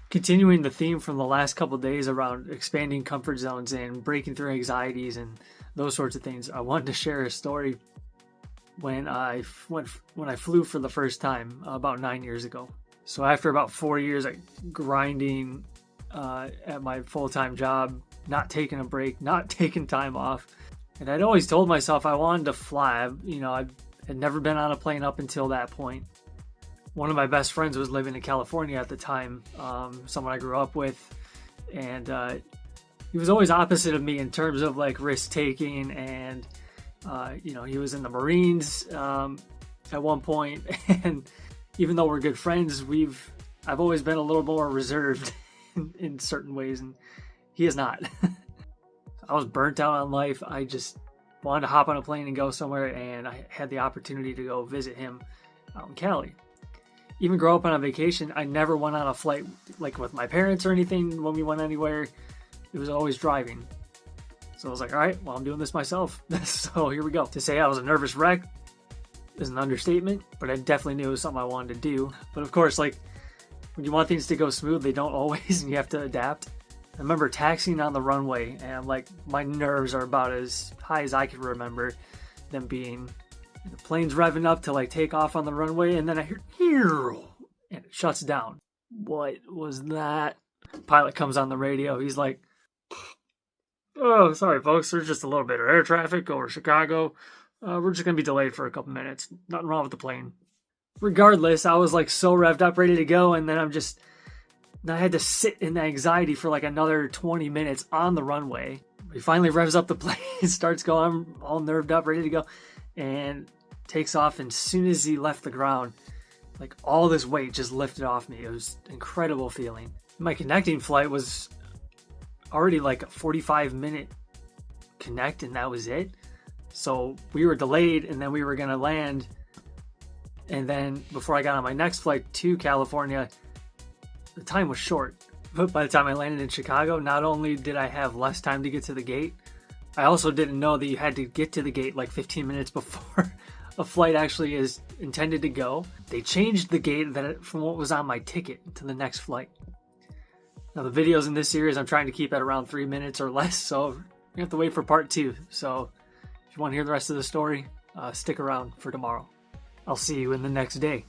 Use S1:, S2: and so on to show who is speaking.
S1: Continuing the theme from the last couple of days around expanding comfort zones and breaking through anxieties and those sorts of things, I wanted to share a story when I flew for the first time about 9 years ago. So after about 4 years grinding at my full-time job, not taking a break, not taking time off, and I'd always told myself I wanted to fly. I had never been on a plane up until that point. One of my best friends was living in California at the time, someone I grew up with, and he was always opposite of me in terms of like risk taking, and he was in the Marines at one point, and even though we're good friends, I've always been a little more reserved in certain ways, and he is not. I was burnt out on life. I just wanted to hop on a plane and go somewhere, and I had the opportunity to go visit him out in Cali. Even growing up on a vacation, I never went on a flight like with my parents or anything when we went anywhere. It was always driving. So I was like, all right, well, I'm doing this myself. So here we go. To say I was a nervous wreck is an understatement, but I definitely knew it was something I wanted to do. But of course, like when you want things to go smooth, they don't always, and you have to adapt. I remember taxiing on the runway, and like my nerves are about as high as I can remember them being. The plane's revving up to like take off on the runway, and then I hear, and it shuts down. What was that? Pilot comes on the radio. He's like, "Oh, sorry, folks. There's just a little bit of air traffic over Chicago. We're just gonna be delayed for a couple minutes. Nothing wrong with the plane." Regardless, I was like so revved up, ready to go, and then I had to sit in the anxiety for like another 20 minutes on the runway. He finally revs up the plane, starts going, I'm all nerved up, ready to go, and takes off. And as soon as he left the ground, like all this weight just lifted off me. It was an incredible feeling. My connecting flight was already like a 45-minute connect, and that was it. So we were delayed, and then we were going to land. And then before I got on my next flight to California, the time was short. But by the time I landed in Chicago, not only did I have less time to get to the gate, I also didn't know that you had to get to the gate like 15 minutes before a flight actually is intended to go. They changed the gate from what was on my ticket to the next flight. Now the videos in this series I'm trying to keep at around 3 minutes or less, so you have to wait for part 2. So if you want to hear the rest of the story, stick around for tomorrow. I'll see you in the next day.